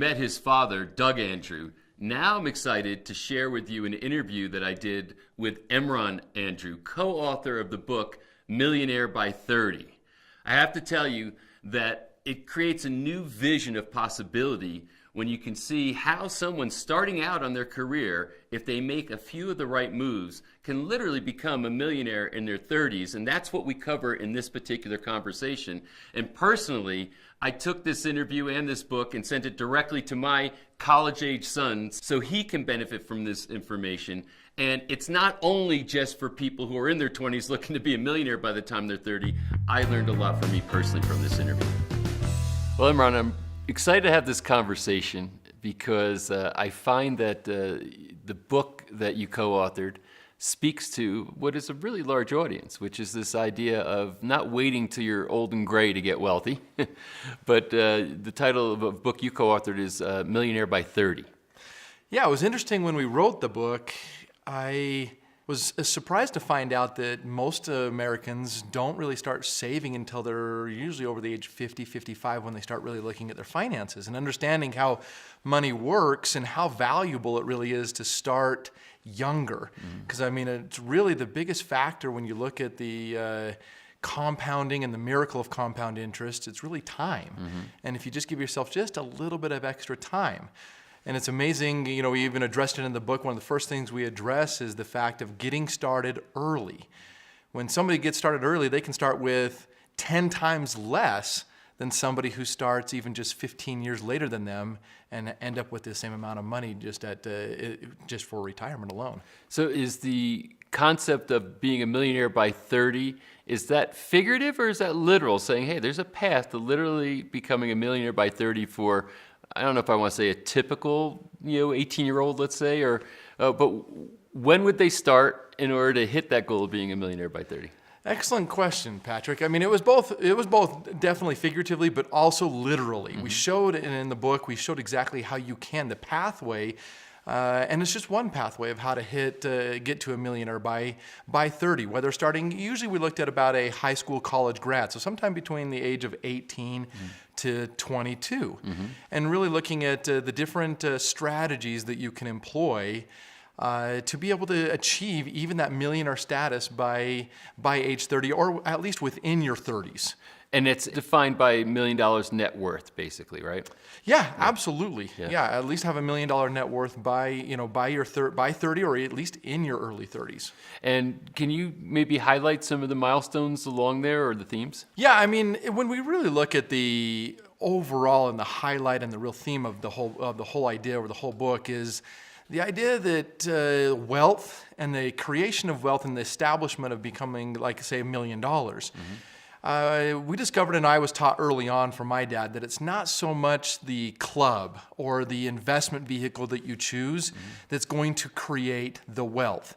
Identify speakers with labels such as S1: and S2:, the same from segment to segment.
S1: met his father, Doug Andrew. Now I'm excited to share with you an interview that I did with Emron Andrew, co-author of the book Millionaire by 30. I have to tell you that it creates a new vision of possibility when you can see how someone starting out on their career, if they make a few of the right moves, can literally become a millionaire in their 30s. And that's what we cover in this particular conversation. And personally, I took this interview and this book and sent it directly to my college-age son so he can benefit from this information. And it's not only just for people who are in their 20s looking to be a millionaire by the time they're 30. I learned a lot for me personally from this interview. Well, Emron, I'm excited to have this conversation because I find that the book that you co-authored speaks to what is a really large audience, which is this idea of not waiting till you're old and gray to get wealthy, but the title of a book you co-authored is Millionaire by 30.
S2: Yeah, it was interesting when we wrote the book. I was surprised to find out that most Americans don't really start saving until they're usually over the age of 50, 55 when they start really looking at their finances and understanding how money works and how valuable it really is to start younger. Because I mean, it's really the biggest factor when you look at the compounding and the miracle of compound interest. It's really time. And if you just give yourself just a little bit of extra time. And it's amazing, you know, we even addressed it in the book. One of the first things we address is the fact of getting started early. When somebody gets started early, they can start with 10 times less than somebody who starts even just 15 years later than them and end up with the same amount of money just for retirement alone.
S1: So is the concept of being a millionaire by 30, is that figurative or is that literal? Saying, hey, there's a path to literally becoming a millionaire by 30 for, I don't know if I want to say a typical, 18-year-old, let's say, but when would they start in order to hit that goal of being a millionaire by 30?
S2: Excellent question, Patrick. I mean, it was both definitely figuratively, but also literally. We showed in the book, we showed exactly how you can, the pathway, and it's just one pathway of how to get to a millionaire by 30. Whether starting, usually we looked at about a high school, college grad, so sometime between the age of 18 to 22, and really looking at the different strategies that you can employ to be able to achieve even that millionaire status by age 30, or at least within your 30s.
S1: And it's defined by $1 million net worth, basically, right?
S2: Yeah, absolutely. Yeah, at least have $1 million net worth by 30, or at least in your early 30s.
S1: And can you maybe highlight some of the milestones along there or the themes?
S2: Yeah, I mean, when we really look at the overall and the highlight and the real theme of the whole idea or the whole book is the idea that wealth and the creation of wealth and the establishment of becoming, like, say, $1 million. We discovered, and I was taught early on from my dad, that it's not so much the club or the investment vehicle that you choose that's going to create the wealth.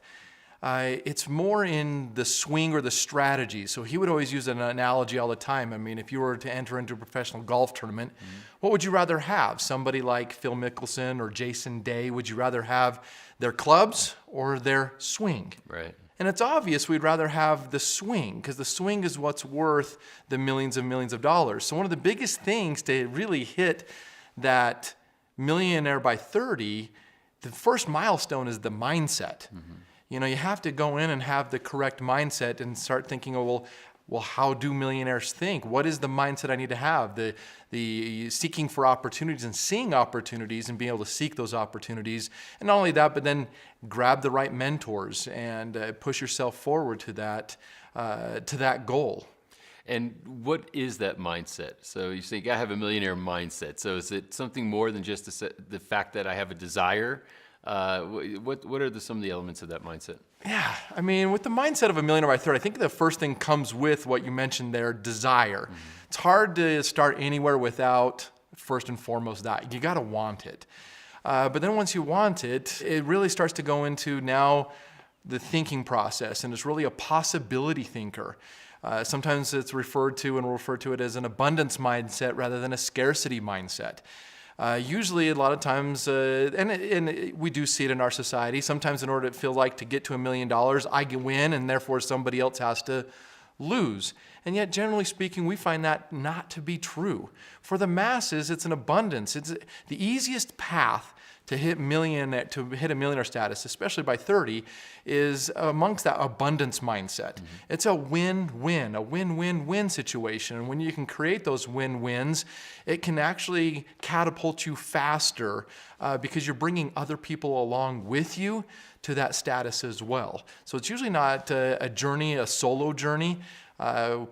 S2: It's more in the swing or the strategy. So he would always use an analogy all the time. I mean, if you were to enter into a professional golf tournament, what would you rather have? Somebody like Phil Mickelson or Jason Day, would you rather have their clubs or their swing?
S1: Right.
S2: And it's obvious we'd rather have the swing, because the swing is what's worth the millions and millions of dollars. So one of the biggest things to really hit that millionaire by 30, the first milestone is the mindset. You have to go in and have the correct mindset and start thinking, well, how do millionaires think? What is the mindset I need to have? The seeking for opportunities and seeing opportunities and being able to seek those opportunities. And not only that, but then grab the right mentors and push yourself forward to that goal.
S1: And what is that mindset? So you say you gotta have a millionaire mindset. So is it something more than just the fact that I have a desire? What are some of the elements of that mindset?
S2: Yeah, I mean, with the mindset of a millionaire by 30, I think the first thing comes with what you mentioned there, desire. It's hard to start anywhere without, first and foremost, that. You got to want it. But then once you want it, it really starts to go into now the thinking process, and it's really a possibility thinker. Sometimes it's referred to, and we'll refer to it as an abundance mindset rather than a scarcity mindset. Usually, a lot of times, and we do see it in our society, sometimes in order to feel like to get to $1 million, I can win, and therefore somebody else has to lose. And yet, generally speaking, we find that not to be true. For the masses, it's an abundance. It's the easiest path to hit a millionaire status, especially by 30, is amongst that abundance mindset. It's a win-win situation. And when you can create those win-wins, it can actually catapult you faster because you're bringing other people along with you to that status as well. So it's usually not a journey, a solo journey.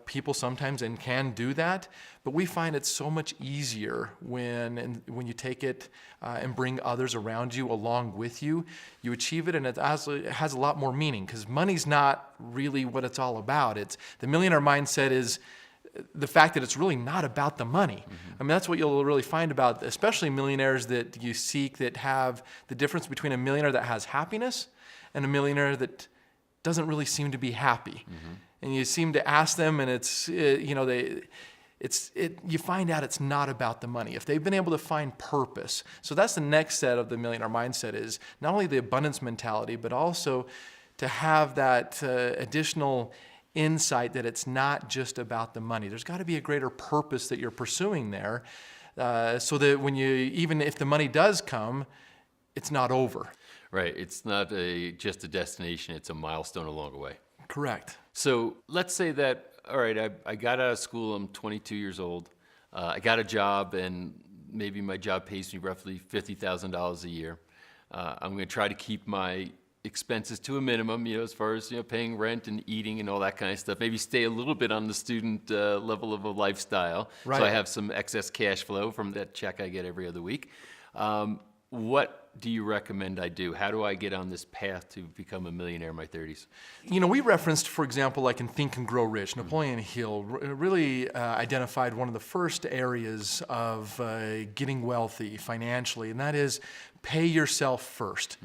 S2: People sometimes can do that, but we find it's so much easier when you take it and bring others around you along with you. You achieve it, and it has a lot more meaning, because money's not really what it's all about. It's the millionaire mindset is the fact that it's really not about the money. I mean, that's what you'll really find about, especially millionaires that you seek, that have the difference between a millionaire that has happiness and a millionaire that doesn't really seem to be happy. And you seem to ask them, and you find out it's not about the money. If they've been able to find purpose. So that's the next set of the millionaire mindset, is not only the abundance mentality, but also to have that additional insight that it's not just about the money. There's got to be a greater purpose that you're pursuing there, so that even if the money does come, it's not over.
S1: Right. It's not just a destination. It's a milestone along the way.
S2: Correct.
S1: So let's say that, all right, I got out of school, I'm 22 years old. I got a job, and maybe my job pays me roughly $50,000 a year. I'm going to try to keep my expenses to a minimum, as far as, paying rent and eating and all that kind of stuff. Maybe stay a little bit on the student level of a lifestyle.
S2: Right.
S1: So I have some excess cash flow from that check I get every other week. What do you recommend I do? How do I get on this path to become a millionaire in my 30s?
S2: We referenced, for example, like in Think and Grow Rich, Napoleon Hill really identified one of the first areas of getting wealthy financially, and that is pay yourself first.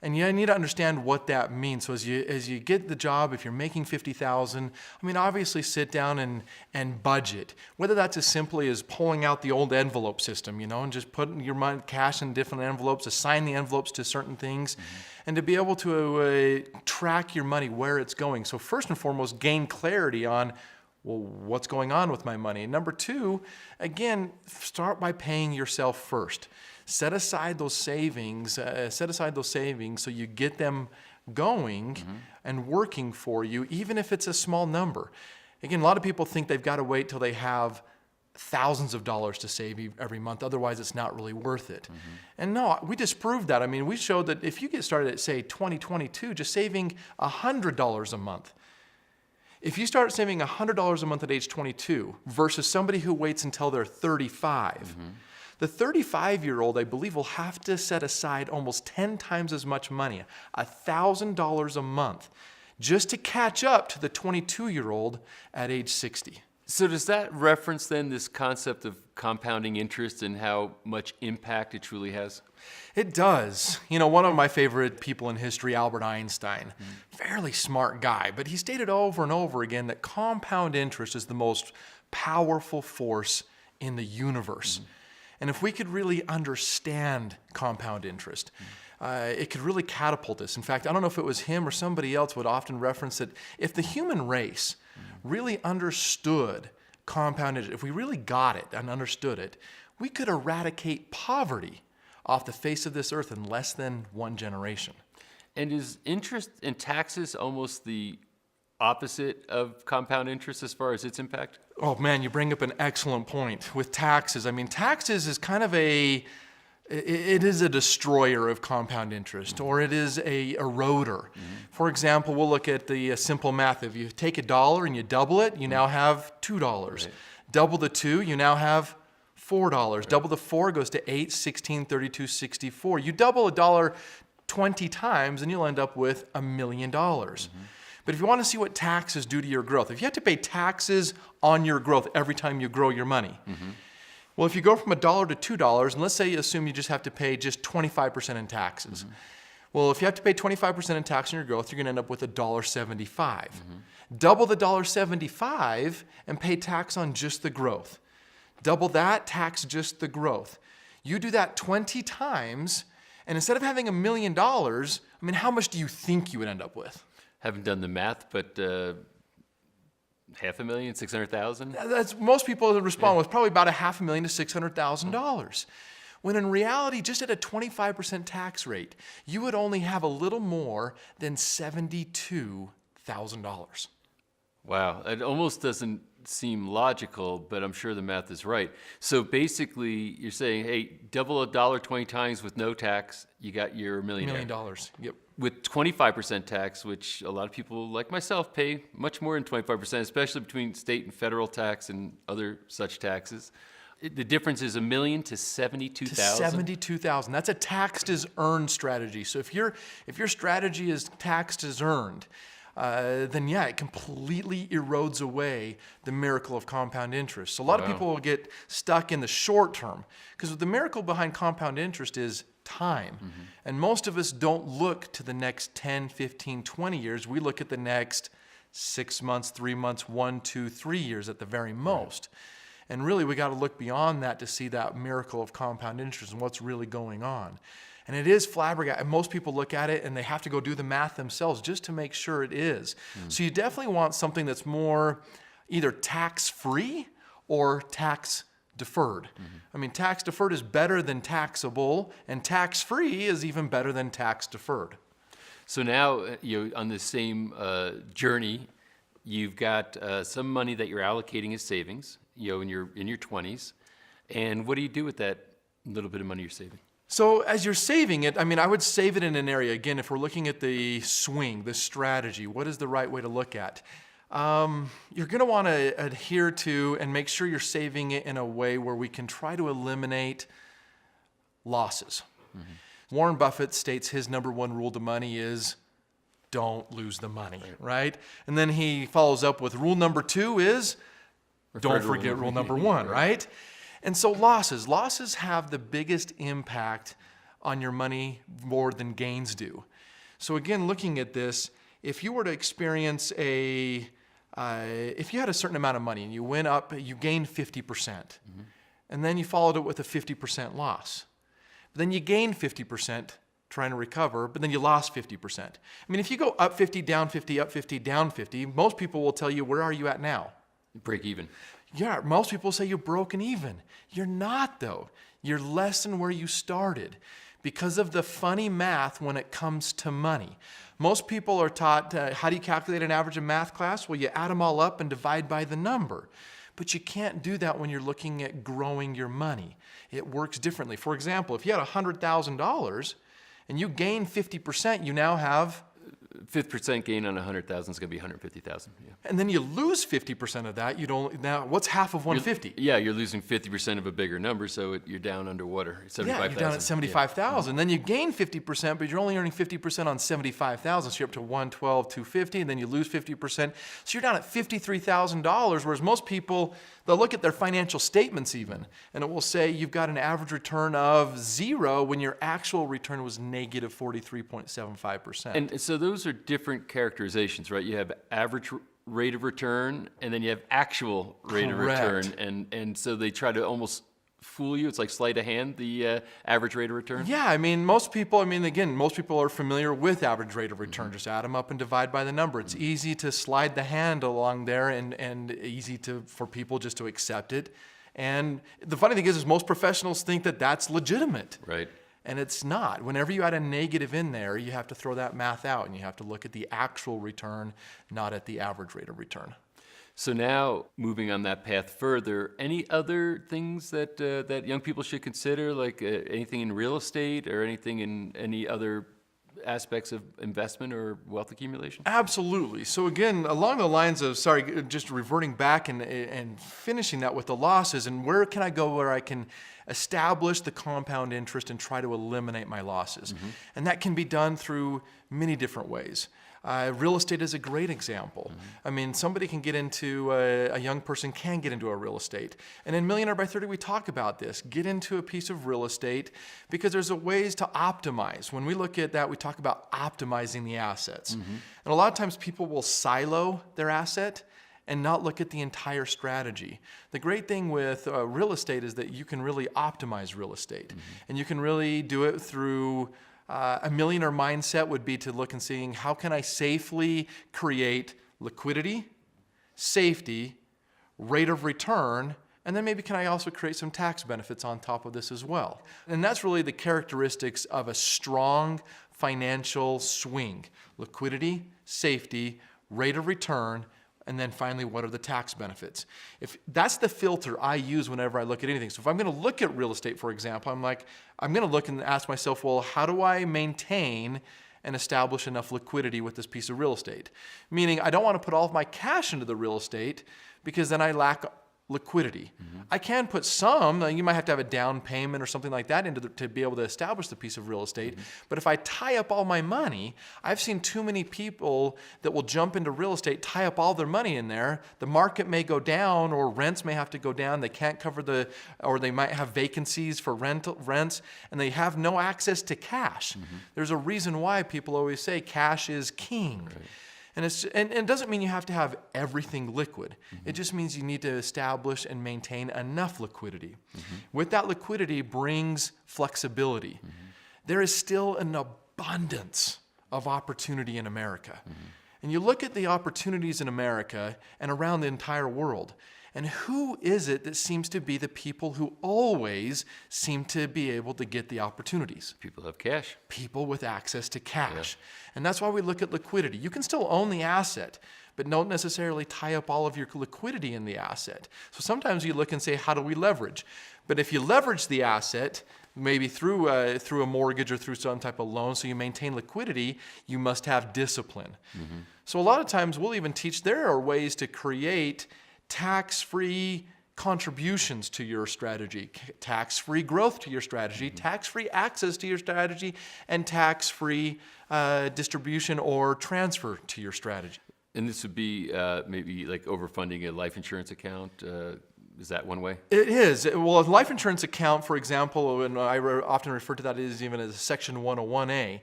S2: And you need to understand what that means. So as you get the job, if you're making $50,000, obviously sit down and budget. Whether that's as simply as pulling out the old envelope system, and just putting your money, cash in different envelopes, assign the envelopes to certain things, and to be able to track your money, where it's going. So first and foremost, gain clarity on, well, what's going on with my money? And number two, again, start by paying yourself first. Set aside those savings so you get them going and working for you, even if it's a small number. Again, a lot of people think they've got to wait till they have thousands of dollars to save every month. Otherwise, it's not really worth it. And no, we disproved that. We showed that if you get started at, say, 2022, just saving $100 a month, if you start saving $100 a month at age 22 versus somebody who waits until they're 35, the 35-year-old, I believe, will have to set aside almost 10 times as much money, $1,000 a month, just to catch up to the 22-year-old at age 60.
S1: So does that reference then this concept of compounding interest and how much impact it truly has?
S2: It does. One of my favorite people in history, Albert Einstein, fairly smart guy, but he stated over and over again that compound interest is the most powerful force in the universe. And if we could really understand compound interest, it could really catapult us. In fact, I don't know if it was him or somebody else would often reference that if the human race really understood compound interest, if we really got it and understood it, we could eradicate poverty off the face of this earth in less than one generation.
S1: And is interest and taxes almost the opposite of compound interest as far as its impact?
S2: Oh man, you bring up an excellent point with taxes. Taxes is kind of it is a destroyer of compound interest, or it is a eroder. For example, we'll look at the simple math. If you take $1 and you double it, you now have $2. Right. Double the 2, you now have $4. Right. Double the 4 goes to 8, 16, 32, 64. You double $1 20 times and you'll end up with $1 million. But if you want to see what taxes do to your growth, if you have to pay taxes on your growth every time you grow your money, well, if you go from $1 to $2, and let's say you assume you just have to pay just 25% in taxes. Well, if you have to pay 25% in tax on your growth, you're going to end up with $1.75. Double the $1.75 and pay tax on just the growth. Double that, tax just the growth. You do that 20 times, and instead of having $1 million, how much do you think you would end up with?
S1: Haven't done the math, but $500,000, 600,000?
S2: That's most people that respond with probably about $500,000 to $600,000. When in reality, just at a 25% tax rate, you would only have a little more than $72,000.
S1: Wow, it almost doesn't seem logical, but I'm sure the math is right. So basically, you're saying, hey, double a dollar 20 times with no tax, you got your millionaire.
S2: $1 million. Yep.
S1: With 25% tax, which a lot of people like myself pay much more than 25%, especially between state and federal tax and other such taxes. The difference is $1 million to $72,000.
S2: To $72,000. That's a taxed as earned strategy. So if your strategy is taxed as earned, then yeah, it completely erodes away the miracle of compound interest. So a lot of people will get stuck in the short term because the miracle behind compound interest is time. And most of us don't look to the next 10, 15, 20 years. We look at the next 6 months, 3 months, 1, 2, 3 years at the very most. And really, we got to look beyond that to see that miracle of compound interest and what's really going on. And it is flabbergasting. Most people look at it and they have to go do the math themselves just to make sure it is. So you definitely want something that's more either tax-free or tax-deferred. I mean, tax-deferred is better than taxable, and tax-free is even better than tax-deferred.
S1: So now, on the same journey, you've got some money that you're allocating as savings, in your 20s. And what do you do with that little bit of money you're saving?
S2: So as you're saving it, I mean, I would save it in an area. Again, if we're looking at the swing, the strategy, what is the right way to look at? You're going to want to adhere to and make sure you're saving it in a way where we can try to eliminate losses. Warren Buffett states his number one rule to money is don't lose the money, right? And then he follows up with rule number 2 is don't forget rule number 1, right? And so losses have the biggest impact on your money more than gains do. So again, looking at this, if you were to experience if you had a certain amount of money and you went up, you gained 50%, and then you followed it with a 50% loss. But then you gained 50% trying to recover, but then you lost 50%. I mean, if you go up 50, down 50, up 50, down 50, most people will tell you, where are you at now?
S1: Break even.
S2: Yeah, most people say you're broken even. You're not, though. You're less than where you started because of the funny math when it comes to money. Most people are taught, how do you calculate an average in math class? Well, you add them all up and divide by the number. But you can't do that when you're looking at growing your money. It works differently. For example, if you had $100,000 and you gain 50%, you now have
S1: 50% gain on 100,000 is going to be 150,000. Yeah.
S2: And then you lose 50% of that. Now, what's half of 150?
S1: You're losing 50% of a bigger number, so you're down underwater. 75,000.
S2: Yeah, you're down at 75,000. Then you gain 50%, but you're only earning 50% on 75,000. So you're up to 112, 250, and then you lose 50%. So you're down at $53,000. Whereas most people, they'll look at their financial statements even, and it will say you've got an average return of 0 when your actual return was negative 43.75%.
S1: And so those are different characterizations, right? You have average rate of return, and then you have actual rate of return, and so they try to almost fool you. It's like sleight of hand, the average rate of return.
S2: Yeah, I mean, most people are familiar with average rate of return. Just add them up and divide by the number. It's easy to slide the hand along there, and easy for people just to accept it. And the funny thing is most professionals think that that's legitimate.
S1: Right.
S2: And it's not. Whenever you add a negative in there, you have to throw that math out, and you have to look at the actual return, not at the average rate of return.
S1: So now, moving on that path further, any other things that that young people should consider, like anything in real estate or anything in any other aspects of investment or wealth accumulation?
S2: Absolutely. So again, along the lines of, just reverting back and finishing that with the losses, and where can I go where I can establish the compound interest and try to eliminate my losses? And that can be done through many different ways. Real estate is a great example. I mean, somebody can get into, a young person can get into a real estate. And in Millionaire by 30, we talk about this. Get into a piece of real estate because there's ways to optimize. When we look at that, we talk about optimizing the assets. And a lot of times people will silo their asset and not look at the entire strategy. The great thing with real estate is that you can really optimize real estate. And you can really do it through a millionaire mindset would be to look and seeing how can I safely create liquidity, safety, rate of return, and then maybe can I also create some tax benefits on top of this as well? And that's really the characteristics of a strong financial swing. Liquidity, safety, rate of return, and then finally, what are the tax benefits? If that's the filter I use whenever I look at anything. So if I'm going to look at real estate, for example, I'm going to look and ask myself, well, how do I maintain and establish enough liquidity with this piece of real estate? Meaning I don't want to put all of my cash into the real estate because then I lack liquidity. I can put some, you might have to have a down payment or something like that to be able to establish the piece of real estate. But if I tie up all my money, I've seen too many people that will jump into real estate, tie up all their money in there. The market may go down or rents may have to go down. They can't cover or they might have vacancies for rents, and they have no access to cash. There's a reason why people always say cash is king. Right. And it doesn't mean you have to have everything liquid. It just means you need to establish and maintain enough liquidity. With that liquidity brings flexibility. There is still an abundance of opportunity in America. And you look at the opportunities in America and around the entire world, and who is it that seems to be the people who always seem to be able to get the opportunities?
S1: People have cash.
S2: People with access to cash. Yeah. And that's why we look at liquidity. You can still own the asset, but don't necessarily tie up all of your liquidity in the asset. So sometimes you look and say, how do we leverage? But if you leverage the asset, maybe through a mortgage or through some type of loan, so you maintain liquidity, you must have discipline. So a lot of times we'll even teach there are ways to create tax-free contributions to your strategy, tax-free growth to your strategy, tax-free access to your strategy, and tax-free distribution or transfer to your strategy.
S1: And this would be maybe like overfunding a life insurance account. Is that one way?
S2: It is. Well, a life insurance account, for example, and I often refer to that as even as Section 101A,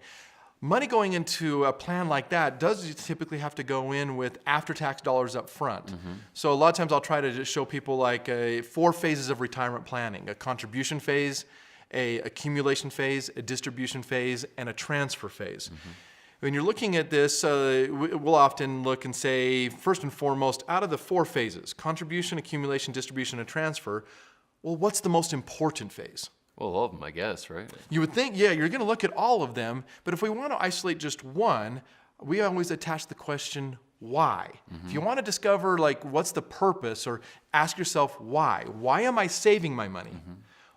S2: money going into a plan like that does typically have to go in with after-tax dollars up front. So a lot of times I'll try to just show people like 4 phases of retirement planning: a contribution phase, a accumulation phase, a distribution phase, and a transfer phase. When you're looking at this, we'll often look and say, first and foremost, out of the 4 phases, contribution, accumulation, distribution, and transfer, well, what's the most important phase?
S1: Well, all of them, I guess, right?
S2: You would think, yeah, you're going to look at all of them, but if we want to isolate just one, we always attach the question, why? If you want to discover, like, what's the purpose, or ask yourself, why? Why am I saving my money?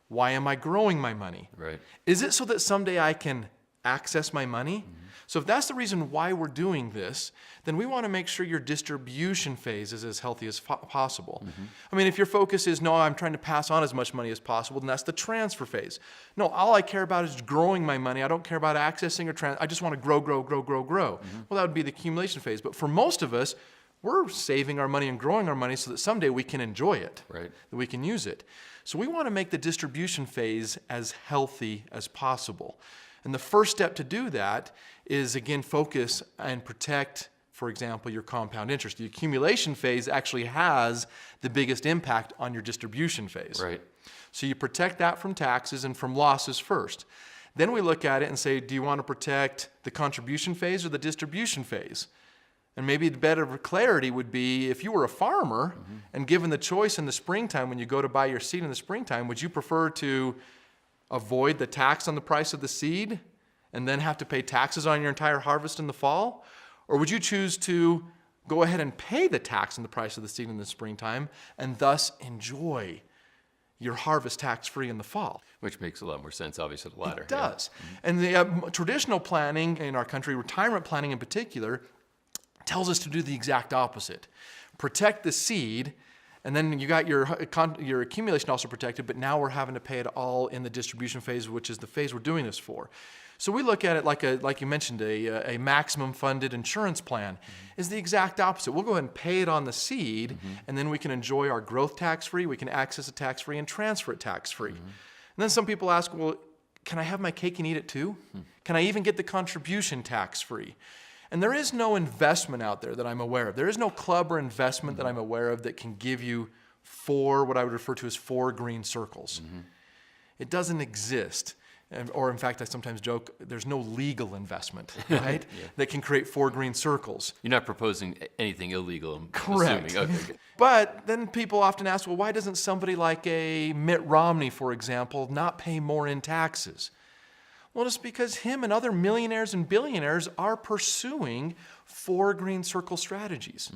S2: Why am I growing my money?
S1: Right.
S2: Is it so that someday I can access my money? So if that's the reason why we're doing this, then we want to make sure your distribution phase is as healthy as possible. I mean, if your focus is, no, I'm trying to pass on as much money as possible, then that's the transfer phase. No, all I care about is growing my money. I don't care about accessing or I just want to grow. Well, that would be the accumulation phase. But for most of us, we're saving our money and growing our money so that someday we can enjoy it,
S1: right,
S2: that we can use it. So we want to make the distribution phase as healthy as possible. And the first step to do that is, again, focus and protect, for example, your compound interest. The accumulation phase actually has the biggest impact on your distribution phase.
S1: Right.
S2: So you protect that from taxes and from losses first. Then we look at it and say, do you want to protect the contribution phase or the distribution phase? And maybe the better clarity would be, if you were a farmer and given the choice in the springtime, when you go to buy your seed in the springtime, would you prefer to avoid the tax on the price of the seed and then have to pay taxes on your entire harvest in the fall? Or would you choose to go ahead and pay the tax on the price of the seed in the springtime and thus enjoy your harvest tax-free in the fall?
S1: Which makes a lot more sense, obviously, the latter.
S2: It does. Yeah. And the traditional planning in our country, retirement planning in particular, tells us to do the exact opposite. Protect the seed, and then you got your accumulation also protected, but now we're having to pay it all in the distribution phase, which is the phase we're doing this for. So we look at it like you mentioned, a maximum funded insurance plan is the exact opposite. We'll go ahead and pay it on the seed, and then we can enjoy our growth tax-free, we can access it tax-free, and transfer it tax-free. And then some people ask, well, can I have my cake and eat it too? Can I even get the contribution tax-free? And there is no investment out there that I'm aware of. There is no club or investment that I'm aware of that can give you what I would refer to as 4 green circles. It doesn't exist. Or in fact, I sometimes joke, there's no legal investment, right, that can create 4 green circles.
S1: You're not proposing anything illegal, I'm
S2: Correct.
S1: assuming. Okay, good.
S2: But then people often ask, well, why doesn't somebody like a Mitt Romney, for example, not pay more in taxes? Well, it's because him and other millionaires and billionaires are pursuing 4 green circle strategies.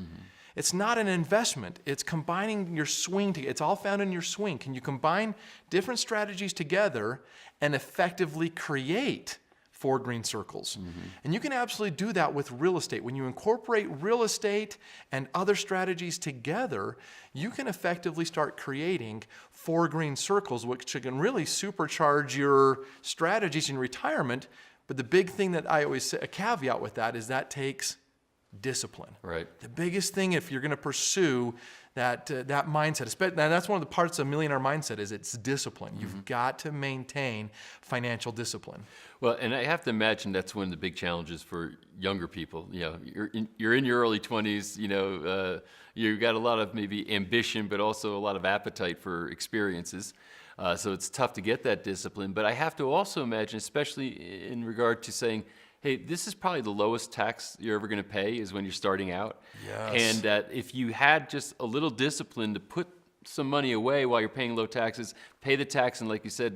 S2: It's not an investment. It's combining your swing. It's all found in your swing. Can you combine different strategies together and effectively create 4 green circles? And you can absolutely do that with real estate. When you incorporate real estate and other strategies together, you can effectively start creating 4 green circles, which can really supercharge your strategies in retirement. But the big thing that I always say, a caveat with that, is that takes discipline.
S1: Right.
S2: The biggest thing, if you're going to pursue that mindset, and that's one of the parts of Millionaire Mindset, is it's discipline. You've got to maintain financial discipline.
S1: Well, and I have to imagine that's one of the big challenges for younger people. You know, you're in your early 20s. You know, you've got a lot of maybe ambition, but also a lot of appetite for experiences. So it's tough to get that discipline. But I have to also imagine, especially in regard to saying, hey, this is probably the lowest tax you're ever going to pay is when you're starting out.
S2: Yes.
S1: And that if you had just a little discipline to put some money away while you're paying low taxes, pay the tax, and like you said,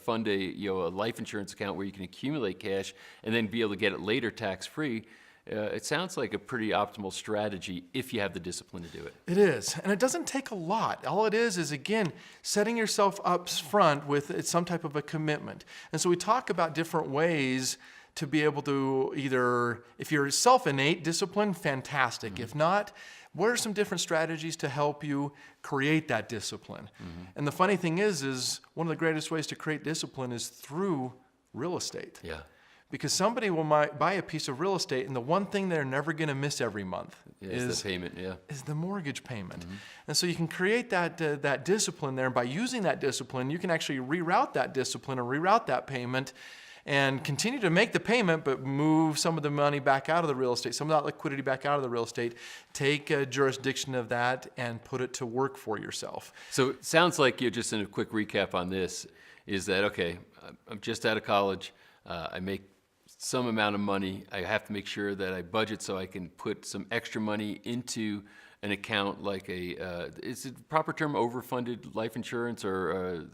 S1: fund a life insurance account where you can accumulate cash and then be able to get it later tax-free. It sounds like a pretty optimal strategy if you have the discipline to do it.
S2: It is, and it doesn't take a lot. All it is again, setting yourself up front with some type of a commitment. And so we talk about different ways to be able to either, if you're self-innate discipline, fantastic. If not, what are some different strategies to help you create that discipline? And the funny thing is one of the greatest ways to create discipline is through real estate.
S1: Yeah.
S2: Because somebody will buy a piece of real estate, and the one thing they're never going to miss every month
S1: is the payment.
S2: Is the mortgage payment. And so you can create that discipline there, and by using that discipline, you can actually reroute that discipline or reroute that payment and continue to make the payment, but move some of the money back out of the real estate, some of that liquidity back out of the real estate, take jurisdiction of that and put it to work for yourself.
S1: So it sounds like you're just in a quick recap on this, is that, okay, I'm just out of college, I make some amount of money, I have to make sure that I budget so I can put some extra money into an account like is it the proper term, overfunded life insurance, or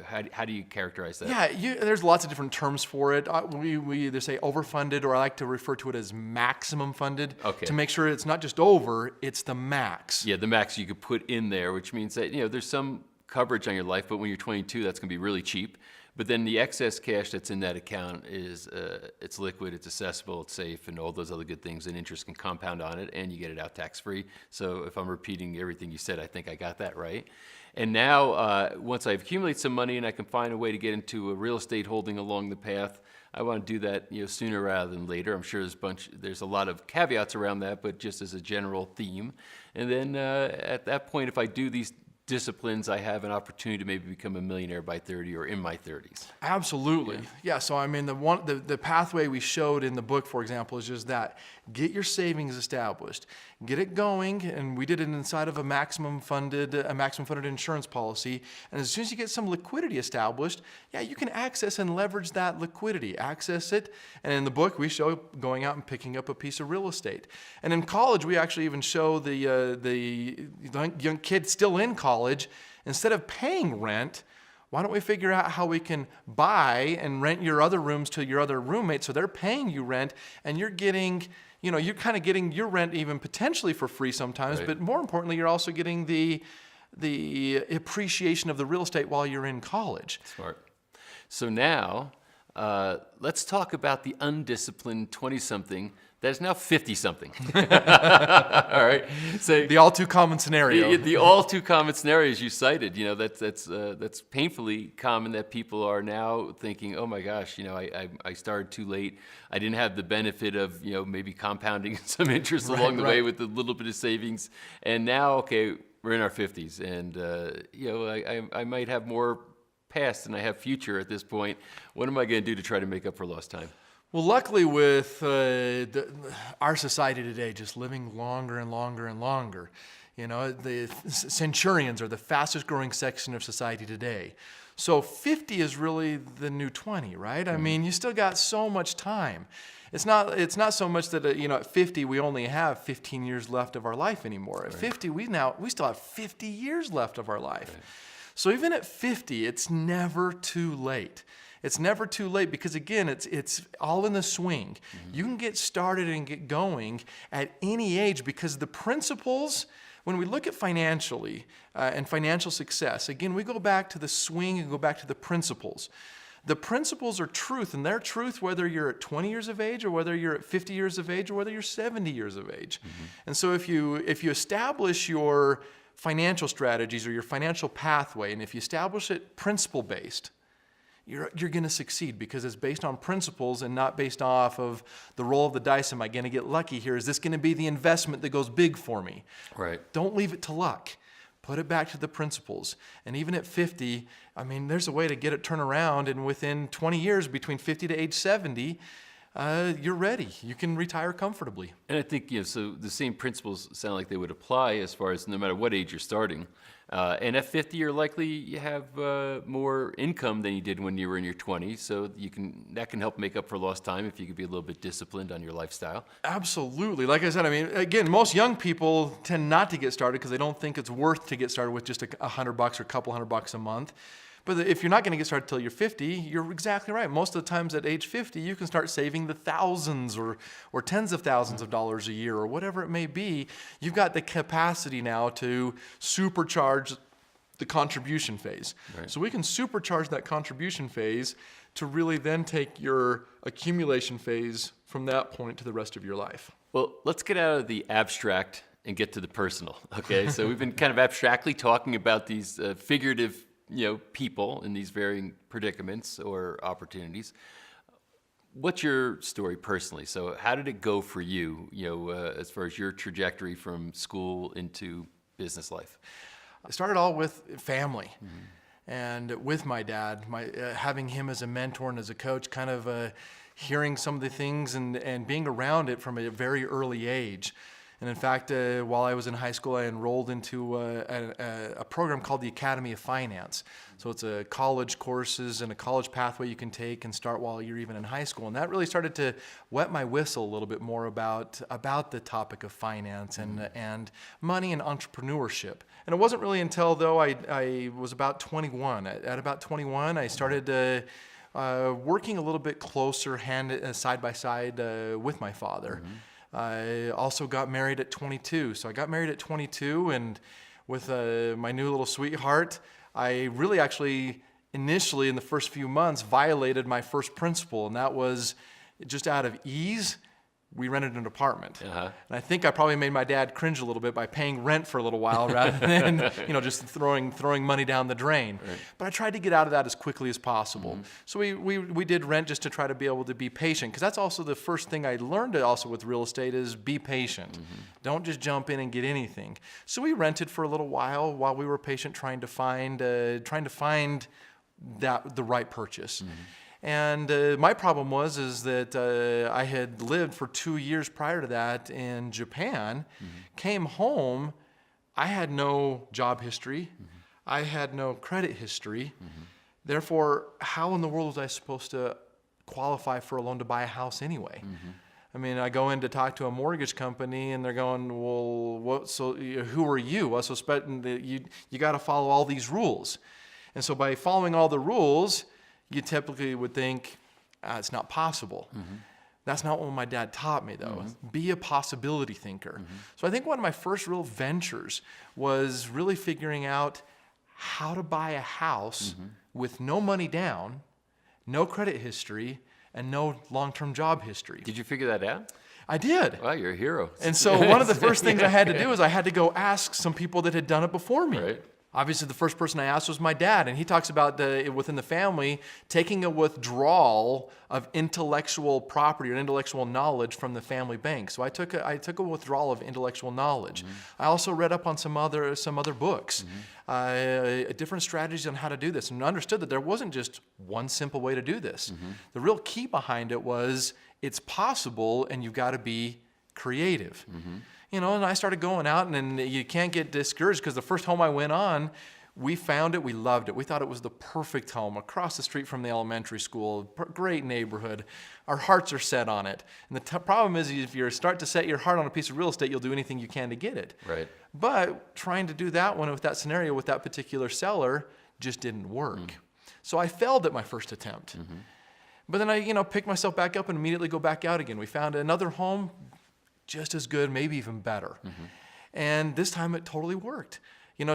S1: how do you characterize that?
S2: Yeah, there's lots of different terms for it. We either say overfunded, or I like to refer to it as maximum funded,
S1: okay,
S2: to make sure it's not just over, it's the max.
S1: Yeah, the max you could put in there, which means that there's some coverage on your life, but when you're 22, that's going to be really cheap. But then the excess cash that's in that account is it's liquid, it's accessible, it's safe, and all those other good things, and interest can compound on it, and you get it out tax-free. So if I'm repeating everything you said, I think I got that right. And now, once I accumulate some money and I can find a way to get into a real estate holding along the path, I want to do that sooner rather than later. I'm sure there's a lot of caveats around that, but just as a general theme. And then at that point, if I do these disciplines, I have an opportunity to maybe become a millionaire by 30 or in my 30s.
S2: Absolutely. Yeah, so I mean, the pathway we showed in the book, for example, is just that. Get your savings established. Get it going, and we did it inside of a maximum funded insurance policy. And as soon as you get some liquidity established, yeah, you can access and leverage that liquidity. Access it, and in the book we show going out and picking up a piece of real estate. And in college, we actually even show the young kid still in college, instead of paying rent, why don't we figure out how we can buy and rent your other rooms to your other roommates, so they're paying you rent, and you're getting, you're kind of getting your rent even potentially for free sometimes,
S1: right,
S2: but more importantly, you're also getting the appreciation of the real estate while you're in college.
S1: Smart. So now, let's talk about the undisciplined 20-something that is now 50-something. All right. So
S2: the all too common scenario.
S1: The all too common scenarios you cited. That's painfully common, that people are now thinking, oh my gosh, I started too late. I didn't have the benefit of maybe compounding some interest along the way with a little bit of savings, and now we're in our 50s, and I might have more past than I have future at this point. What am I going to do to try to make up for lost time?
S2: Well, luckily with our society today just living longer and longer and longer, the centurions are the fastest growing section of society today. So 50 is really the new 20, right? I mean, you still got so much time. It's not so much that at 50 we only have 15 years left of our life anymore. At 50 we still have 50 years left of our life. Right. So even at 50, it's never too late. It's never too late because, again, it's all in the swing. You can get started and get going at any age because the principles, when we look at financially and financial success, again, we go back to the swing and go back to the principles. The principles are truth, and they're truth whether you're at 20 years of age or whether you're at 50 years of age or whether you're 70 years of age. And so if you establish your financial strategies or your financial pathway, and if you establish it principle-based, you're going to succeed because it's based on principles and not based off of the roll of the dice. Am I going to get lucky here? Is this going to be the investment that goes big for me?
S1: Right.
S2: Don't leave it to luck. Put it back to the principles. And even at 50, I mean, there's a way to get it turned around, and within 20 years, between 50 to age 70, you're ready. You can retire comfortably.
S1: And I think, so the same principles sound like they would apply as far as no matter what age you're starting. And at 50, you're likely you have more income than you did when you were in your 20s, so that can help make up for lost time if you could be a little bit disciplined on your lifestyle.
S2: Absolutely. Like I said, I mean, again, most young people tend not to get started because they don't think it's worth to get started with just $100 or a couple $100 a month. But if you're not going to get started till you're 50, you're exactly right. Most of the times at age 50, you can start saving the thousands or tens of thousands of dollars a year or whatever it may be. You've got the capacity now to supercharge the contribution phase. Right. So we can supercharge that contribution phase to really then take your accumulation phase from that point to the rest of your life.
S1: Well, let's get out of the abstract and get to the personal. Okay, so we've been kind of abstractly talking about these figurative people in these varying predicaments or opportunities. What's your story personally? So how did it go for you, as far as your trajectory from school into business life?
S2: I started all with family and with my dad, having him as a mentor and as a coach, kind of hearing some of the things and being around it from a very early age. And in fact, while I was in high school, I enrolled into a program called the Academy of Finance. So it's a college courses and a college pathway you can take and start while you're even in high school. And that really started to wet my whistle a little bit more about the topic of finance and money and entrepreneurship. And it wasn't really until, though, I was about 21. At about 21, I started working a little bit closer, side by side with my father. I also got married at 22. So I got married at 22, and with my new little sweetheart, I really actually initially in the first few months violated my first principle, and that was just out of ease. We rented an apartment. And I think I probably made my dad cringe a little bit by paying rent for a little while rather than just throwing money down the drain. Right. But I tried to get out of that as quickly as possible. So we did rent just to try to be able to be patient, because that's also the first thing I learned also with real estate is be patient. Don't just jump in and get anything. So we rented for a little while we were patient, trying to find the right purchase. And my problem was that I had lived for 2 years prior to that in Japan, came home, I had no job history, I had no credit history. Therefore, how in the world was I supposed to qualify for a loan to buy a house anyway? I mean, I go in to talk to a mortgage company, and they're going, well, who are you? Well, so you got to follow all these rules. And so by following all the rules, you typically would think it's not possible. That's not what my dad taught me, though. Be a possibility thinker. So I think one of my first real ventures was really figuring out how to buy a house with no money down, no credit history, and no long-term job history.
S1: Did you figure that out?
S2: I did.
S1: Wow, you're a hero.
S2: And so one of the first things I had to do is I had to go ask some people that had done it before me.
S1: Right.
S2: Obviously, the first person I asked was my dad, and he talks about within the family taking a withdrawal of intellectual property or intellectual knowledge from the family bank. So I took a withdrawal of intellectual knowledge. I also read up on some other books, different strategies on how to do this, and understood that there wasn't just one simple way to do this. The real key behind it was it's possible, and you've got to be creative. And I started going out, and you can't get discouraged, because the first home I went on, We found it, we loved it. We thought it was the perfect home across the street from the elementary school, great neighborhood. Our hearts are set on it. And the problem is if you start to set your heart on a piece of real estate, you'll do anything you can to get it.
S1: Right.
S2: But trying to do that one with that scenario with that particular seller just didn't work. So I failed at my first attempt. But then I, picked myself back up and immediately go back out again. We found another home just as good, maybe even better. And this time it totally worked.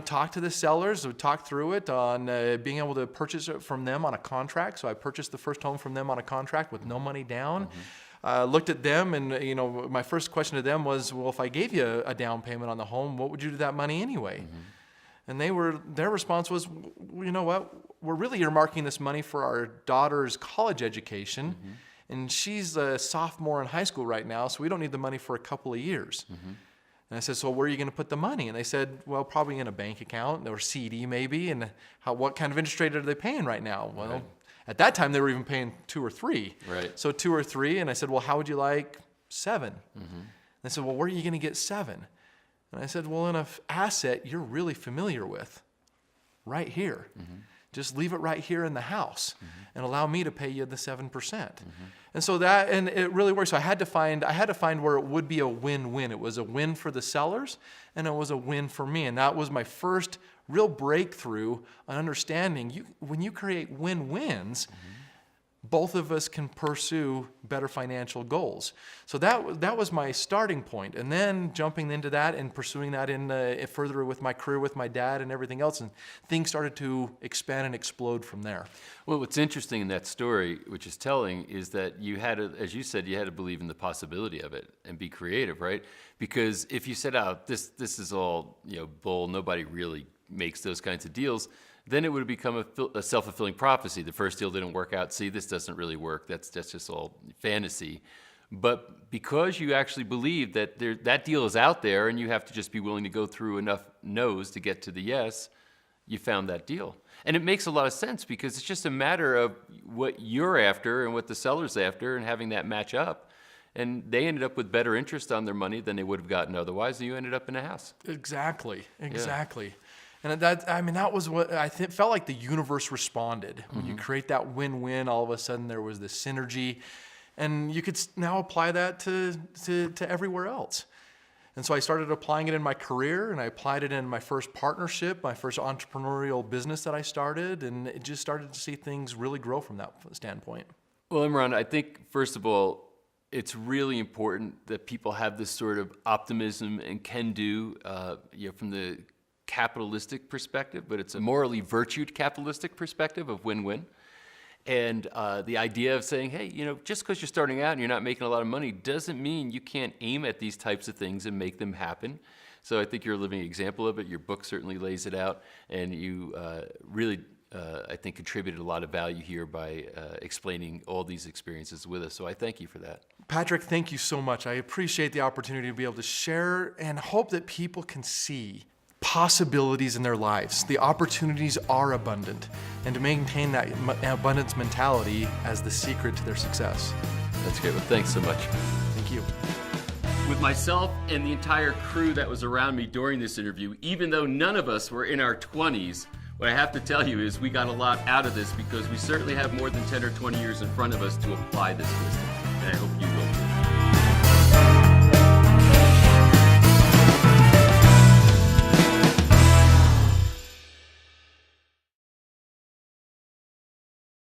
S2: Talk to the sellers, we talked through it on being able to purchase it from them on a contract. So I purchased the first home from them on a contract with no money down. Looked at them and, my first question to them was, well, if I gave you a down payment on the home, what would you do with that money anyway? And their response was, well, you know what, we're really earmarking this money for our daughter's college education. And she's a sophomore in high school right now, so we don't need the money for a couple of years. And I said, so where are you going to put the money? And they said, well, probably in a bank account or CD maybe. And what kind of interest rate are they paying right now? Well, at that time they were even paying 2 or 3.
S1: Right.
S2: So 2 or 3. And I said, well, how would you like 7? And they said, well, where are you going to get 7? And I said, well, in an asset you're really familiar with, right here. Just leave it right here in the house and allow me to pay you the 7%. And so and it really worked. So I had to find where it would be a win-win. It was a win for the sellers and it was a win for me. And that was my first real breakthrough on understanding when you create win-wins, both of us can pursue better financial goals. So that was my starting point. And then jumping into that and pursuing that further with my career with my dad and everything else, and things started to expand and explode from there.
S1: Well, what's interesting in that story, which is telling, is that you had to, as you said, you had to believe in the possibility of it and be creative, right? Because if you said, "Oh, this is all bull. Nobody really makes those kinds of deals," then it would have become a self-fulfilling prophecy. The first deal didn't work out. See, this doesn't really work. That's just all fantasy. But because you actually believe that that deal is out there and you have to just be willing to go through enough no's to get to the yes, you found that deal. And it makes a lot of sense because it's just a matter of what you're after and what the seller's after and having that match up. And they ended up with better interest on their money than they would have gotten otherwise, and you ended up in a house.
S2: Exactly. And that was what I felt like the universe responded. When you create that win-win, all of a sudden there was this synergy, and you could now apply that to everywhere else. And so I started applying it in my career, and I applied it in my first partnership, my first entrepreneurial business that I started, and it just started to see things really grow from that standpoint.
S1: Well, Emron, I think, first of all, it's really important that people have this sort of optimism and can-do, from the capitalistic perspective, but it's a morally virtued capitalistic perspective of win-win. And the idea of saying, hey, just because you're starting out and you're not making a lot of money doesn't mean you can't aim at these types of things and make them happen. So I think you're a living example of it. Your book certainly lays it out, and you really, I think, contributed a lot of value here by explaining all these experiences with us. So I thank you for that.
S2: Patrick, thank you so much. I appreciate the opportunity to be able to share and hope that people can see possibilities in their lives. The opportunities are abundant, and to maintain that abundance mentality as the secret to their success.
S1: That's great. Well, thanks so much.
S2: Thank you.
S1: With myself and the entire crew that was around me during this interview, even though none of us were in our 20s, what I have to tell you is we got a lot out of this because we certainly have more than 10 or 20 years in front of us to apply this wisdom, and I hope you will.